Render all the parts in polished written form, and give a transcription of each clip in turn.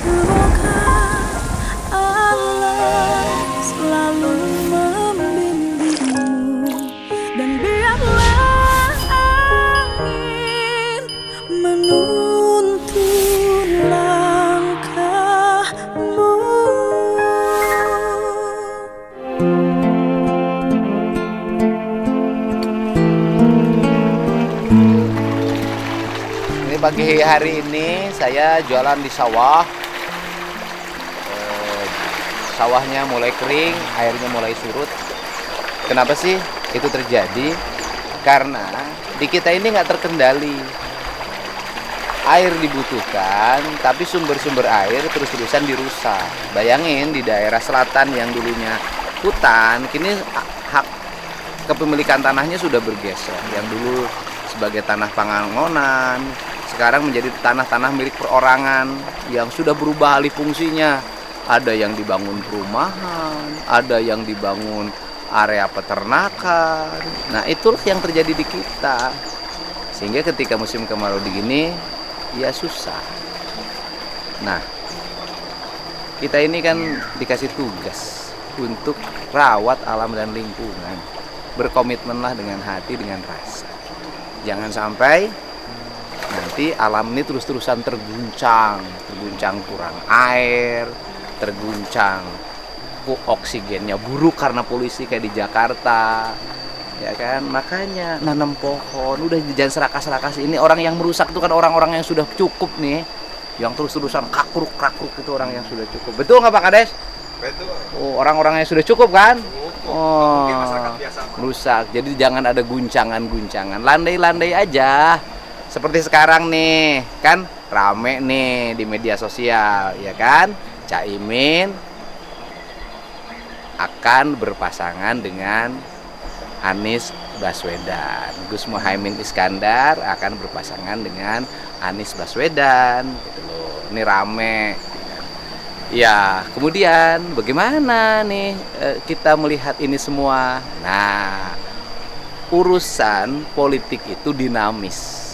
Semoga Allah selalu membimbingmu, dan biarlah angin menuntun langkahmu. Ini pagi hari ini saya jualan di sawah. Sawahnya mulai kering, airnya mulai surut. Kenapa sih itu terjadi? Karena di kita ini nggak terkendali. Air dibutuhkan, tapi sumber-sumber air terus-terusan dirusak. Bayangin di daerah selatan yang dulunya hutan, kini hak kepemilikan tanahnya sudah bergeser. Yang dulu sebagai tanah pangangonan, sekarang menjadi tanah-tanah milik perorangan yang sudah berubah alih fungsinya. Ada yang dibangun perumahan, ada yang dibangun area peternakan. Nah, itulah yang terjadi di kita. Sehingga ketika musim kemarau begini, ya susah. Nah, kita ini kan dikasih tugas untuk rawat alam dan lingkungan. Berkomitmenlah dengan hati, dengan rasa. Jangan sampai nanti alam ini terus-terusan terguncang kurang air, terguncang oksigennya buruk karena polusi kayak di Jakarta, ya kan? Makanya nanam pohon, udah jangan serakas-serakas. Ini orang yang merusak itu kan orang-orang yang sudah cukup nih, yang terus-terusan kakruk itu orang yang sudah cukup. Betul nggak Pak Kades? Betul. Oh, orang-orang yang sudah cukup kan? Oh, Mungkin masyarakat biasa. rusak. Jadi jangan ada guncangan-guncangan, landai-landai aja. Seperti sekarang nih, kan rame nih di media sosial, ya kan? Caimin akan berpasangan dengan Anies Baswedan. Gus Muhaimin Iskandar akan berpasangan dengan Anies Baswedan, gitu loh. Ini rame. Ya, kemudian bagaimana nih kita melihat ini semua? Nah, urusan politik itu dinamis.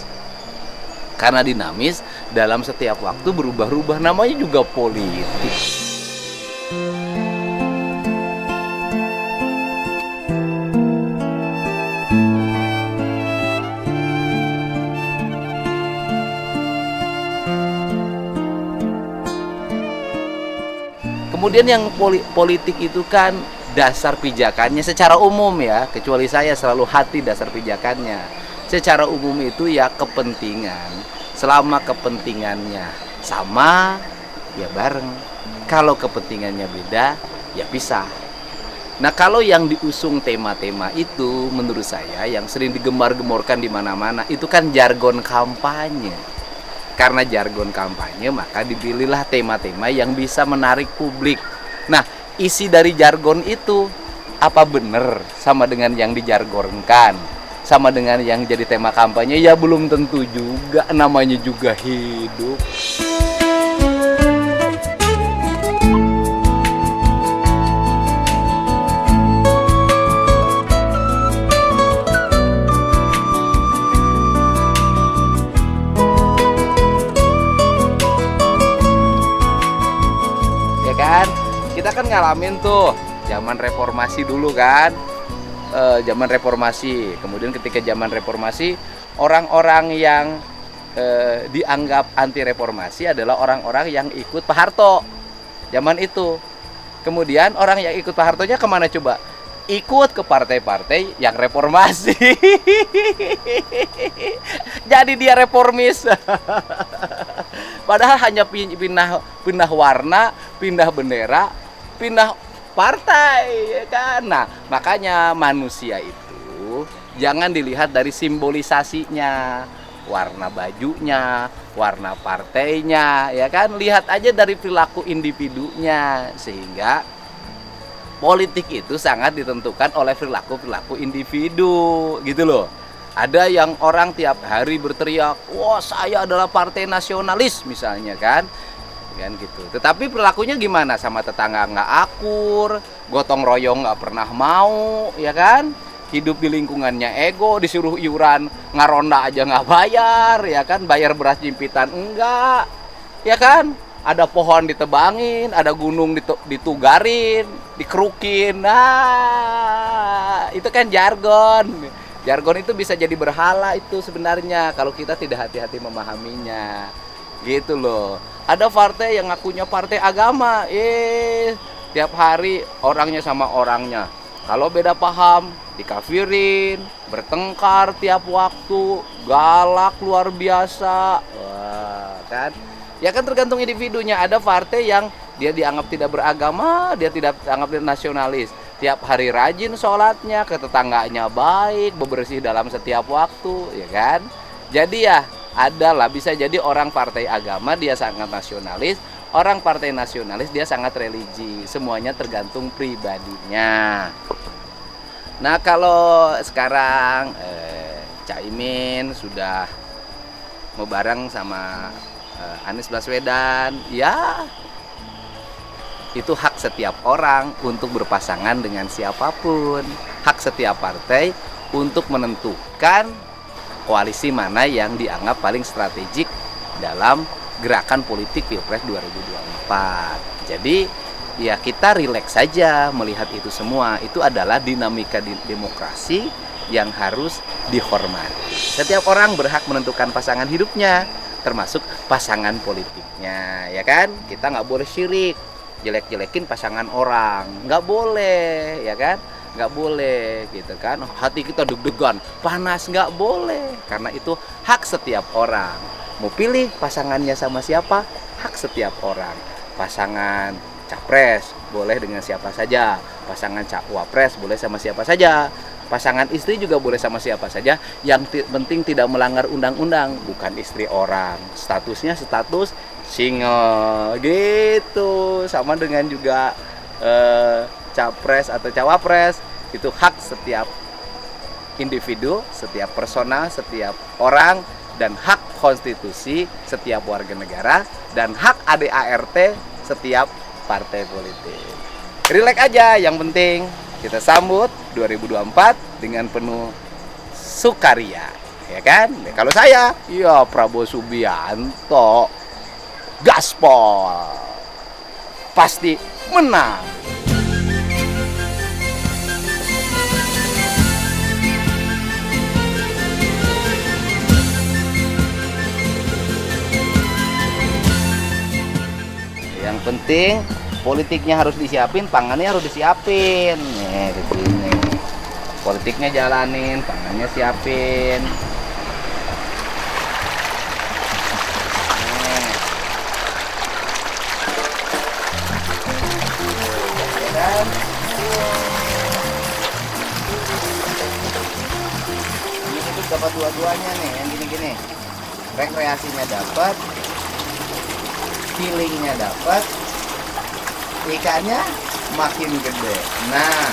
Karena dinamis, dalam setiap waktu berubah-ubah, namanya juga politik. Kemudian yang politik itu kan dasar pijakannya secara umum ya, kecuali saya selalu hati dasar pijakannya. Secara umum itu ya kepentingan. Selama kepentingannya sama, ya bareng. Kalau kepentingannya beda, ya pisah. Nah, kalau yang diusung tema-tema itu menurut saya yang sering digembar-gemborkan di mana-mana itu kan jargon kampanye. Karena jargon kampanye, maka dipilihlah tema-tema yang bisa menarik publik. Nah, isi dari jargon itu apa benar sama dengan yang dijargonkan? Sama dengan yang jadi tema kampanye? Ya belum tentu juga, namanya juga hidup. Ya kan? Kita kan ngalamin tuh zaman reformasi dulu kan. Zaman reformasi, kemudian ketika zaman reformasi, orang-orang yang dianggap anti reformasi adalah orang-orang yang ikut Pak Harto zaman itu. Kemudian orang yang ikut Pak Hartonya kemana coba? Ikut ke partai-partai yang reformasi. Jadi dia reformis. Padahal hanya pindah warna, pindah bendera, pindah partai, ya kan? Nah, makanya manusia itu jangan dilihat dari simbolisasinya, warna bajunya, warna partainya, ya kan? Lihat aja dari perilaku individunya, sehingga politik itu sangat ditentukan oleh perilaku individu, gitu loh. Ada yang orang tiap hari berteriak, wah saya adalah partai nasionalis misalnya kan gitu. Tetapi perilakunya gimana? Sama tetangga nggak akur, gotong royong nggak pernah mau, ya kan? Hidup di lingkungannya ego, disuruh iuran ngaronda aja nggak bayar, ya kan? Bayar beras jimpitan enggak, ya kan? ada pohon ditebangin, ada gunung ditugarin, dikerukin. Nah, itu kan jargon. Jargon itu bisa jadi berhala itu sebenarnya kalau kita tidak hati-hati memahaminya. Gitu loh. Ada partai yang ngakunya partai agama. Tiap hari orangnya sama orangnya. Kalau beda paham, dikafirin, bertengkar tiap waktu, galak luar biasa. Wah, kan? Ya kan tergantung individunya. Ada partai yang dia dianggap tidak beragama, dia tidak dianggap nasionalis. Tiap hari rajin sholatnya, ke tetangganya baik, bebersih dalam setiap waktu, ya kan? Jadi ya adalah bisa jadi orang partai agama dia sangat nasionalis, orang partai nasionalis dia sangat religi. Semuanya tergantung pribadinya. Nah kalau sekarang Caimin sudah mau bareng sama Anies Baswedan, ya itu hak setiap orang untuk berpasangan dengan siapapun. Hak setiap partai untuk menentukan koalisi mana yang dianggap paling strategik dalam gerakan politik Pilpres 2024. Jadi ya kita rileks saja melihat itu semua. Itu adalah dinamika demokrasi yang harus dihormati. Setiap orang berhak menentukan pasangan hidupnya, termasuk pasangan politiknya, ya kan? Kita nggak boleh syirik, jelek-jelekin pasangan orang, nggak boleh, ya kan? Nggak boleh, gitu kan? Hati kita deg-degan, panas, nggak boleh, karena itu hak setiap orang. Mau pilih pasangannya sama siapa? Hak setiap orang. Pasangan capres boleh dengan siapa saja, pasangan cawapres boleh sama siapa saja. Pasangan istri juga boleh sama siapa saja, yang penting tidak melanggar undang-undang, bukan istri orang. Statusnya status single gitu. Sama dengan juga capres atau cawapres, itu hak setiap individu, setiap personal, setiap orang, dan hak konstitusi setiap warga negara, dan hak ADART setiap partai politik. Rileks aja, yang penting kita sambut 2024 dengan penuh sukaria, ya kan? Kalau saya, ya Prabowo Subianto, gaspol, pasti menang. Yang penting politiknya harus disiapin, pangannya harus disiapin. Nih, di sini. Politiknya jalanin, pangannya siapin. Ini tuh dapat dua-duanya nih, yang gini-gini. Rekreasinya dapat, healingnya dapat, ikannya makin gede. Nah,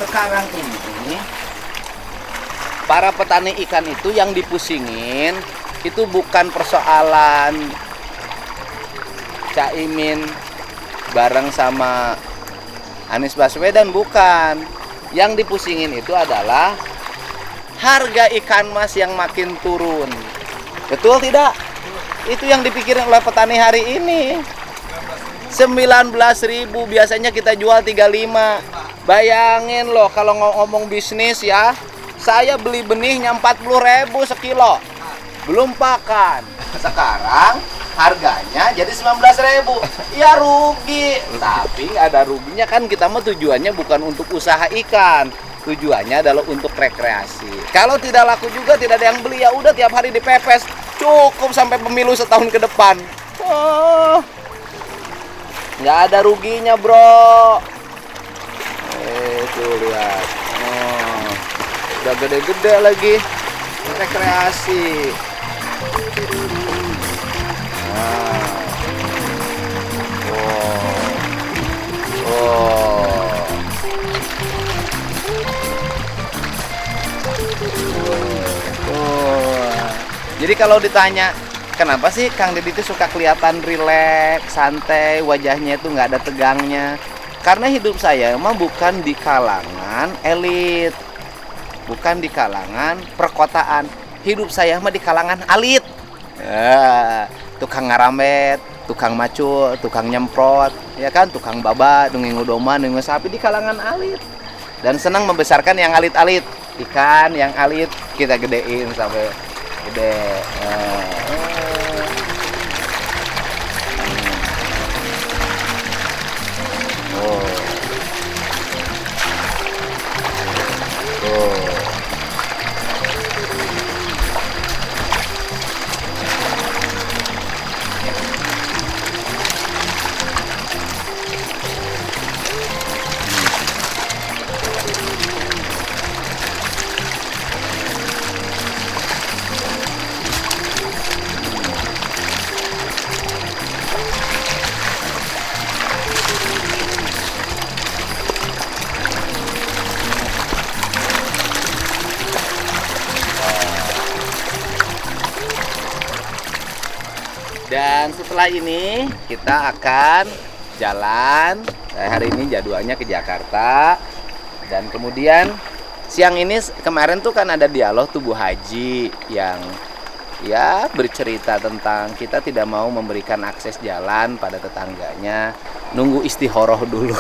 sekarang ini para petani ikan itu yang dipusingin itu bukan persoalan Caimin bareng sama Anies Baswedan, bukan. Yang dipusingin itu adalah harga ikan mas yang makin turun. Betul tidak? Itu yang dipikirin oleh petani hari ini. 19.000 biasanya kita jual 35. Bayangin loh kalau ngomong bisnis ya, saya beli benihnya 40.000 sekilo, belum pakan. Sekarang harganya jadi 19.000. Ya rugi, tapi nggak ada ruginya kan. Kita mah tujuannya bukan untuk usaha ikan, tujuannya adalah untuk rekreasi. Kalau tidak laku juga tidak ada yang beli, ya udah tiap hari dipepes, cukup sampai pemilu setahun ke depan. Oh, nggak ada ruginya bro. Tuh lihat, udah gede-gede lagi, rekreasi. Jadi kalau ditanya kenapa sih Kang Deddy itu suka kelihatan rileks, santai, wajahnya itu nggak ada tegangnya? Karena hidup saya emang bukan di kalangan elit, bukan di kalangan perkotaan. Hidup saya mah di kalangan alit. Tukang ngarambet, tukang macul, tukang nyemprot, ya kan, tukang baba, nunggu domba, nunggu sapi di kalangan alit. Dan senang membesarkan yang alit-alit, ikan yang alit kita gedein sampai gede. Oh. Oh. Dan setelah ini kita akan jalan. Hari ini jadwalnya ke Jakarta. Dan kemudian siang ini kemarin tuh kan ada dialog tubuh haji yang ya bercerita tentang kita tidak mau memberikan akses jalan pada tetangganya, nunggu istihoroh dulu.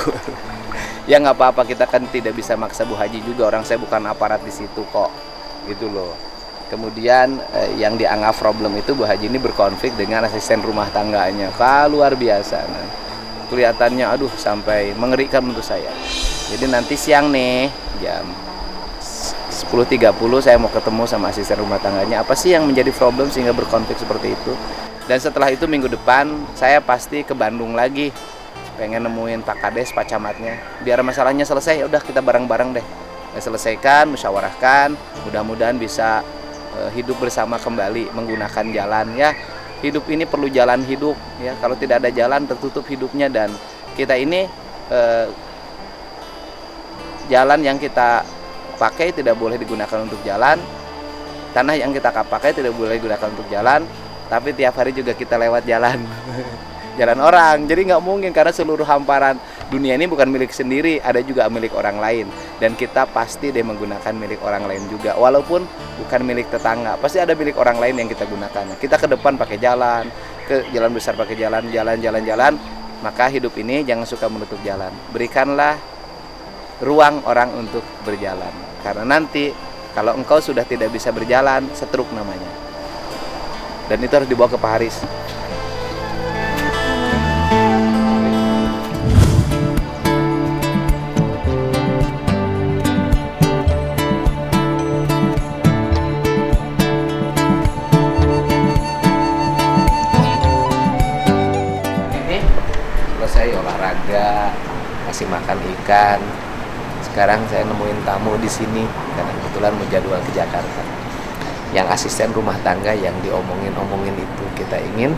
Ya nggak apa-apa, kita kan tidak bisa maksa Bu Haji juga, orang saya bukan aparat di situ kok, gitu loh. Kemudian yang dianggap problem itu Bu Haji ini berkonflik dengan asisten rumah tangganya. Luar biasa. Nah, kelihatannya aduh sampai mengerikan menurut saya. Jadi nanti siang nih jam 10.30 saya mau ketemu sama asisten rumah tangganya. Apa sih yang menjadi problem sehingga berkonflik seperti itu? Dan setelah itu minggu depan saya pasti ke Bandung lagi. Pengen nemuin Pak Kades, Pak Camatnya. Biar masalahnya selesai, udah kita bareng-bareng deh. Selesaikan, musyawarahkan, mudah-mudahan bisa hidup bersama kembali menggunakan jalan ya. Hidup ini perlu jalan hidup ya. Kalau tidak ada jalan tertutup hidupnya, dan kita ini jalan yang kita pakai tidak boleh digunakan untuk jalan. Tanah yang kita pakai tidak boleh digunakan untuk jalan, tapi tiap hari juga kita lewat jalan. Jalan orang. Jadi nggak mungkin, karena seluruh hamparan dunia ini bukan milik sendiri, ada juga milik orang lain. Dan kita pasti deh menggunakan milik orang lain juga, walaupun bukan milik tetangga, pasti ada milik orang lain yang kita gunakan. Kita ke depan pakai jalan, ke jalan besar pakai jalan. Maka hidup ini jangan suka menutup jalan. Berikanlah ruang orang untuk berjalan, karena nanti kalau engkau sudah tidak bisa berjalan, setruk namanya. Dan itu harus dibawa ke Pak Haris. Selesai olahraga, kasih makan ikan. Sekarang saya nemuin tamu di sini karena kebetulan mau jadwal ke Jakarta. Yang asisten rumah tangga yang diomongin itu, kita ingin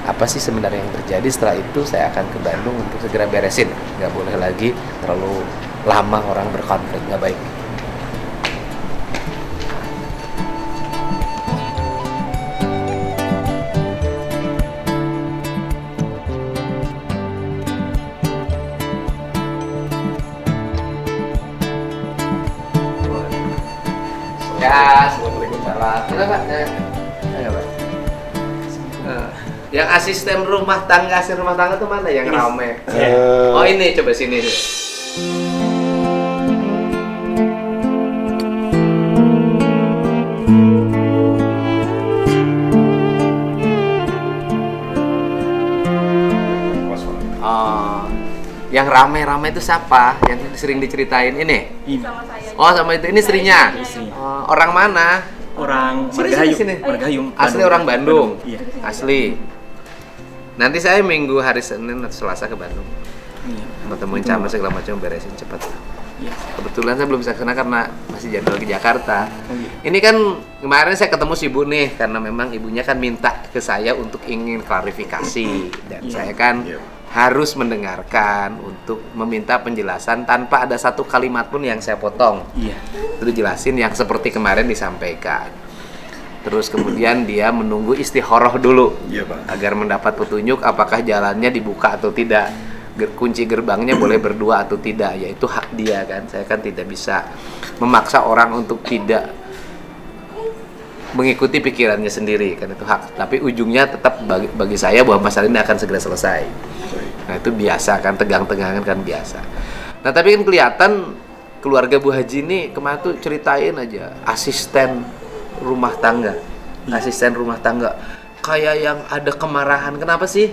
apa sih sebenarnya yang terjadi. Setelah itu saya akan ke Bandung untuk segera beresin. Nggak boleh lagi terlalu lama orang berkonflik, nggak baik. Ya, Waalaikumsalam. Kenapa? Ayo, Pak. Yang asisten rumah tangga tuh mana yang rame? Oh ini, coba sini. Yang rame-rame itu siapa? Yang sering diceritain ini? Oh, sama itu. Ini istrinya? Orang mana? Orang Margahayung. Asli orang Bandung? Iya. Asli. Nanti saya minggu hari Senin atau Selasa ke Bandung. Iya. Mau temuin camat segala macam, beresin cepat. Iya. Kebetulan saya belum bisa kesana karena masih jadwal ke Jakarta. Oh, iya. Ini kan kemarin saya ketemu si ibu nih, karena memang ibunya kan minta ke saya untuk ingin klarifikasi. Dan saya kan harus mendengarkan untuk meminta penjelasan tanpa ada satu kalimat pun yang saya potong. Iya. Itu dijelasin yang seperti kemarin disampaikan. Terus kemudian dia menunggu istihoroh dulu, Pak. agar mendapat petunjuk apakah jalannya dibuka atau tidak, kunci gerbangnya boleh berdua atau tidak, yaitu hak dia kan. Saya kan tidak bisa memaksa orang untuk tidak mengikuti pikirannya sendiri, kan itu hak. Tapi ujungnya tetap bagi saya bahwa masalah ini akan segera selesai. Nah itu biasa kan, tegang-tegangan kan biasa. Nah tapi kan kelihatan keluarga Bu Haji ini kemarin tuh ceritain aja asisten rumah tangga, kayak yang ada kemarahan. Kenapa sih?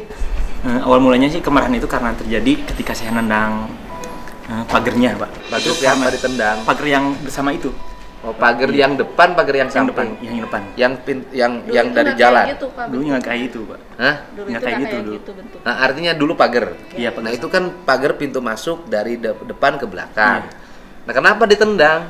Awal mulanya sih kemarahan itu karena terjadi ketika saya nendang pagernya, Pak. Pagar siapa ditendang? Pagar yang bersama itu. Oh, pagar yang depan, pagar yang Yang depan, samping. yang depan. yang Dulu dari itu nggak jalan. kayak gitu, Pak, Dulunya nggak kayak itu, Pak. Hah? Dulu nggak itu kayak nggak gitu kayak dulu. gitu bentuk. Nah, artinya dulu pagar. Iya, Nah, pagar. itu kan pagar pintu masuk dari depan ke belakang. Iya. Nah, kenapa ditendang?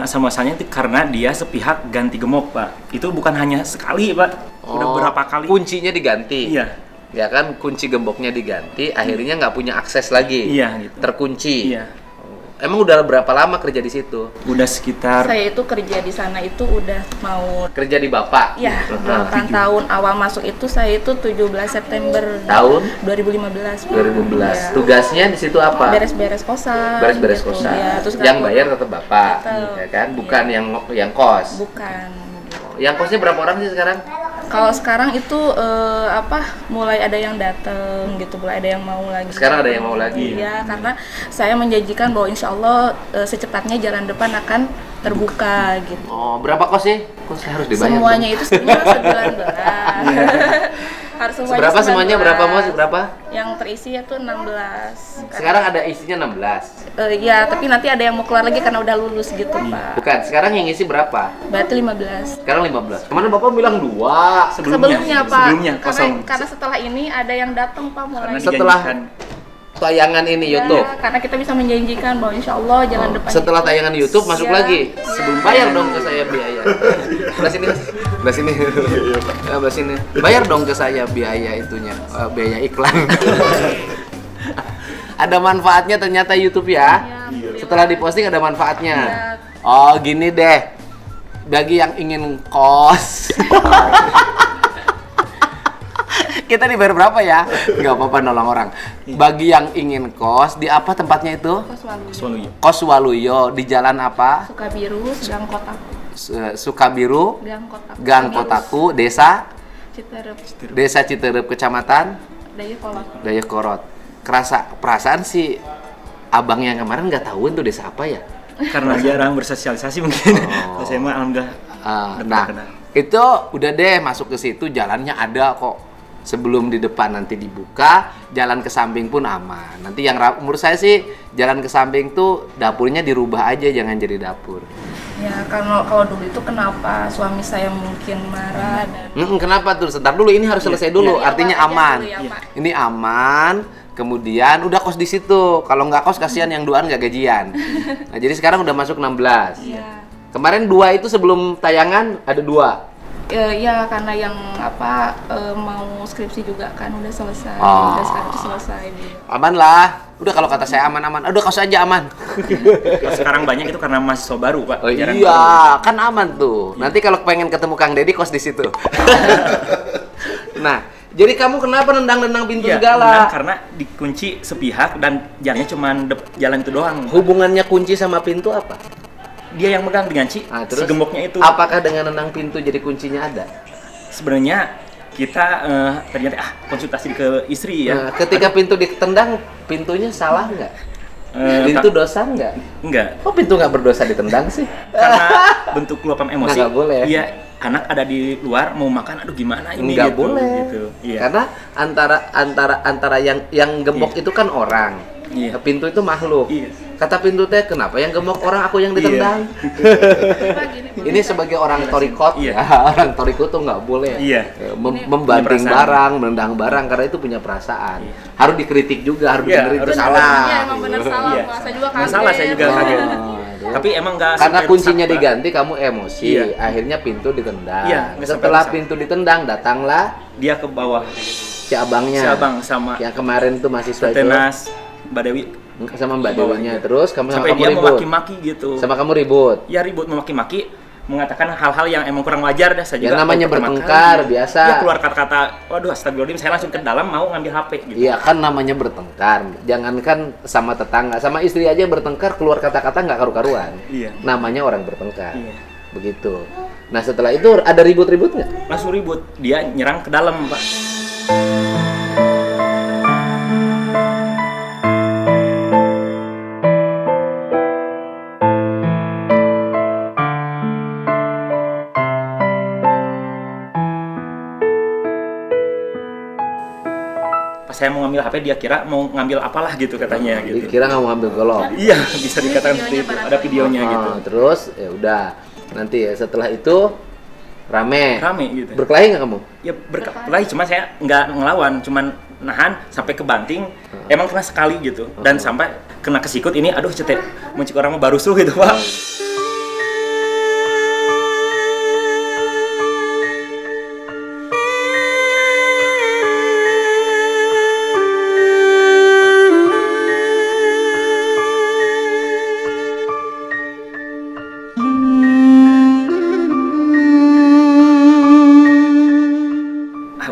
Asal muasalnya itu karena dia sepihak ganti gemuk, Pak. Itu bukan hanya sekali, Pak. Udah Oh, berapa kali? Kuncinya diganti. Iya. Ya kan, kunci gemboknya diganti, akhirnya nggak punya akses lagi. Iya, gitu. Terkunci. Iya. Emang udah berapa lama kerja di situ? Udah sekitar Saya itu kerja di sana itu udah mau Kerja di Bapak? ya Nah, 8 tahun. Awal masuk itu saya itu 17 September Tahun? 2015. 2015. Iya. Tugasnya di situ apa? Beres-beres kosan. Beres-beres gitu. kosan. Ya, terus Yang aku- bayar tetap Bapak, Tetap. ya kan? Bukan Iya. yang kos. Bukan. Yang kosnya berapa orang sih sekarang? Kalau sekarang itu mulai ada yang datang gitu, mulai ada yang mau lagi. Sekarang ada yang mau lagi? Iya, karena saya menjanjikan bahwa insya Allah secepatnya jalan depan akan terbuka gitu. Oh, berapa kos sih? Kosnya harus dibayar. Semuanya dong. itu sebenarnya 19. Harus semuanya Berapa semuanya? 19. Berapa Mos? Berapa? Yang terisi itu 16. Sekarang ada isinya 16. Iya, tapi nanti ada yang mau keluar lagi karena udah lulus gitu, Pak. Bukan, sekarang yang isi berapa? Berarti 15. Sekarang 15. Kemana Bapak bilang 2? Sebelumnya, Pak. Sebelumnya kosong. Karena setelah ini ada yang datang, Pak, mulai. Karena Setelah dijanjikan. tayangan ini YouTube. Ya, karena kita bisa menjanjikan bahwa insya Allah jalan depan. Setelah tayangan YouTube masuk Iya. lagi. Iya. Sebelum bayar dong ke saya biaya. Sebelah sini. Sebelah sini. Sebelah sini. Bayar dong ke saya biaya itunya, biaya iklan. Ada manfaatnya ternyata YouTube ya. Iya. Setelah diposting ada manfaatnya. Iya. Oh, gini deh. Bagi yang ingin kos. Kita dibayar berapa ya? Nggak apa-apa nolong orang. Bagi yang ingin kos, di apa tempatnya itu? Swaluyo. Kos Waluyo. Di jalan apa? Sukabiru, Gang Kotaku. Sukabiru, Gang Kotaku. Gang Kotaku, Desa Citerep. Desa Citerep, Kecamatan Dayakolot. Dayakorot. Perasaan si abang yang kemarin nggak tahu itu desa apa ya? Karena jarang bersosialisasi mungkin. Oh. Kalau saya mah alhamdulillah. Nah, kenal. itu udah deh masuk ke situ, jalannya ada kok. Sebelum di depan nanti dibuka, jalan ke samping pun aman. Nanti yang menurut saya sih jalan ke samping tuh dapurnya dirubah aja, jangan jadi dapur. Ya, kalau dulu itu kenapa suami saya mungkin marah dan Kenapa tuh? Sebentar dulu, ini harus selesai dulu. Ya, Artinya Pak, aja aman. dulu ya, Pak. Ini aman. Kemudian udah kos di situ. Kalau nggak kos kasihan yang duaan nggak gajian. Nah, jadi sekarang udah masuk 16. Iya. Kemarin 2 itu sebelum tayangan ada 2. Ya karena yang mau skripsi juga kan udah selesai. Oh. Udah sekarang itu selesai dia. Aman lah. Udah kalau kata saya aman-aman. Udah kos aja aman. Kalau sekarang banyak itu karena mahasiswa baru, Pak. Oh Jarang iya, baru. kan aman tuh. Nanti kalau pengen ketemu Kang Deddy kos di situ. Nah, jadi kamu kenapa nendang-nendang pintu Iya, segala? benar, karena dikunci sepihak dan jalannya cuma jalan itu doang. Hubungannya kunci sama pintu apa? Dia yang megang dengan si Terus gemboknya itu. apakah dengan nendang pintu jadi kuncinya ada? Sebenarnya kita ternyata konsultasi ke istri ya. Nah, ketika pintu ditendang, pintunya salah nggak? Pintu dosa nggak? Enggak. Kok pintu nggak berdosa ditendang sih? Karena bentuk luapan emosi. Nggak boleh. Iya, anak ada di luar mau makan, aduh gimana ini Nggak gitu. boleh. Gitu. Iya. Karena antara yang gembok Iya. itu kan orang. Iya. Pintu itu makhluk. Iya. Kata pintu teh, kenapa yang gembok orang, aku yang ditendang? Ini sebagai orang torikot Iya. ya, orang torikot tuh nggak boleh Iya. membanting Punya perasaan. barang, menendang barang karena itu punya perasaan. Iya. Harus dikritik juga, harus Iya, dibenerin itu harus salah. Iya, emang benar salah. Iya. Pak. Saya juga Nggak salah, saya juga Oh, kaget. aduh. Tapi emang nggak Karena sampai kuncinya rusak, Pak. diganti, kamu emosi, Iya. akhirnya pintu ditendang. Iya, nggak sampai Setelah rusak. pintu ditendang, datanglah Dia ke bawah. si abangnya. Si abang sama Yang kemarin tuh mahasiswa itu Tenas, Mbak Dewi. sama Mbak Bawahnya. Dewinya. Terus sama Sampai kamu dia ribut. memaki-maki gitu. Sama kamu ribut. Ya ribut memaki-maki, mengatakan hal-hal yang emang kurang wajar dah. Saya Ya, juga namanya baru pertama bertengkar, kali. biasa. Dia keluar kata-kata, waduh astagfirullahaladzim, saya langsung ke dalam mau ngambil HP gitu. Iya kan namanya bertengkar. Jangankan sama tetangga, sama istri aja bertengkar keluar kata-kata nggak karu-karuan. Iya. Namanya orang bertengkar. Iya. Begitu. Nah setelah itu ada ribut-ribut nggak? Langsung ribut, dia nyerang ke dalam Pak. Pas saya mau ngambil HP dia kira mau ngambil apalah gitu katanya gitu. Dikira nggak mau ambil golok. Iya, bisa dikatakan seperti itu. Ada videonya gitu. Terus ya udah nanti ya setelah itu rame Gitu. Berkelahi nggak kamu? Ya berkelahi, cuma saya nggak ngelawan, cuman nahan sampai ke banting. Emang kena sekali gitu, dan sampai kena kesikut ini. Aduh cetek, muncul orang mah baru suh gitu Pak.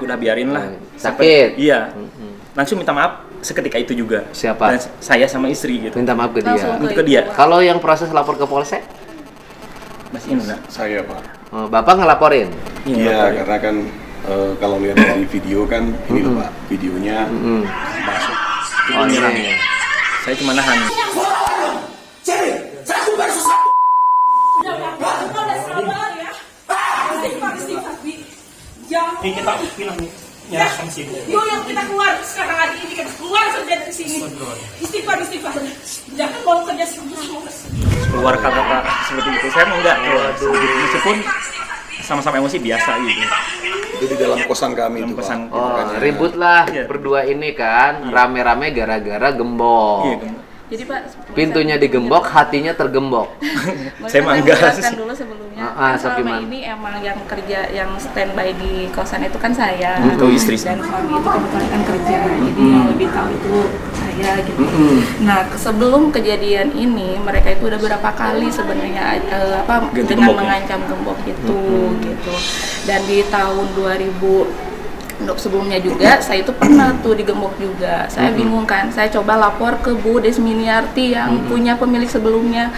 Udah biarin lah. Sakit? Iya. Langsung minta maaf seketika itu juga. Siapa? Dan saya sama istri gitu. Minta maaf ke dia. Langsung Ke dia. Kalau yang proses lapor ke polsek, Mas Indra. Saya Pak. Bapak ngelaporin? Iya, karena kan kalau lihat dari video kan ini loh Pak, videonya masuk. Oh ini. Saya cuma nahan. Ini kita film ya sanksi. Yuk yang kita keluar sekarang hari ini kita keluar saja dari sini. Istighfar. Jangan mau kerja Keluar kata-kata seperti itu. Saya mau enggak keluar. Meskipun sama-sama emosi biasa gitu. Itu di dalam kosan kami itu Kosan. Pak. Oh, Makanya- ribut lah Iya. berdua ini kan, rame-rame gara-gara gembok. Iya, kan. Jadi Pak, Pintunya digembok, hatinya tergembok. Saya mah enggak. jelaskan dulu sebelumnya. Ah, Kan selama gimana? ini emang yang kerja, yang standby di kosan itu kan saya. Itu istri. Dan suami itu kebetulan kan kerja, jadi yang lebih tahu itu saya gitu. Nah, sebelum kejadian ini, mereka itu udah berapa kali sebenarnya Ganti dengan gembok ya? mengancam gembok gitu, gitu. Dan di tahun 2000 untuk sebelumnya juga saya itu pernah tuh digembok juga. Saya bingung kan, saya coba lapor ke Bu Desminiarti yang punya pemilik sebelumnya.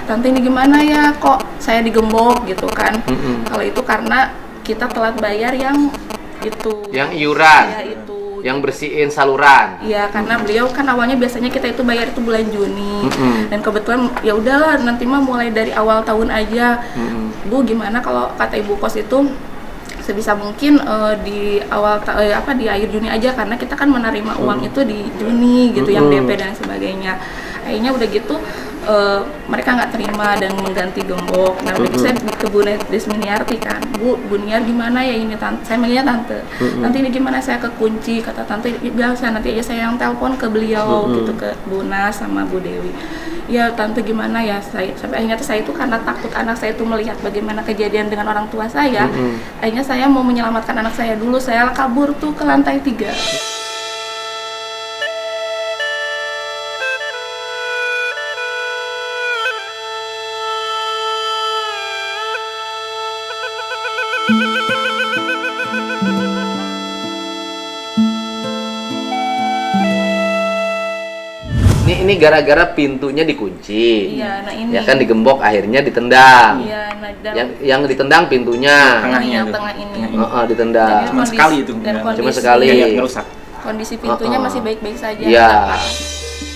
Tante ini gimana ya, kok saya digembok gitu kan. Kalau itu karena kita telat bayar yang itu, Yang iuran, ya itu. yang bersihin saluran. Iya, karena beliau kan awalnya biasanya kita itu bayar itu bulan Juni. Dan kebetulan ya udahlah nanti mah mulai dari awal tahun aja. Bu, gimana kalau kata ibu kos itu sebisa mungkin di awal di akhir Juni aja, karena kita kan menerima uang itu di Juni gitu, yang DP dan sebagainya. Akhirnya udah gitu mereka nggak terima dan mengganti gembok. Nah udah gitu saya ke Bu Desminiarti kan, Bu Niar gimana ya ini tante, saya manggilnya tante. Nanti ini gimana, saya kekunci, kata tante biasa nanti aja saya yang telepon ke beliau gitu, ke Bu Nas sama Bu Dewi. Ya tante gimana ya, saya sampai akhirnya saya itu karena takut anak saya itu melihat bagaimana kejadian dengan orang tua saya. Akhirnya saya mau menyelamatkan anak saya dulu, saya kabur tuh ke lantai 3. Ini gara-gara pintunya dikunci. Iya, nah ini. Ya kan digembok, akhirnya ditendang. Iya, nah Yang ditendang pintunya. Tengahnya yang tuh. tengah ini. Ditendang. Jadi Cuma sekali itu. dan Cuma sekali. Nggak rusak. Kondisi pintunya masih baik-baik saja. Iya. nggak apa-apa.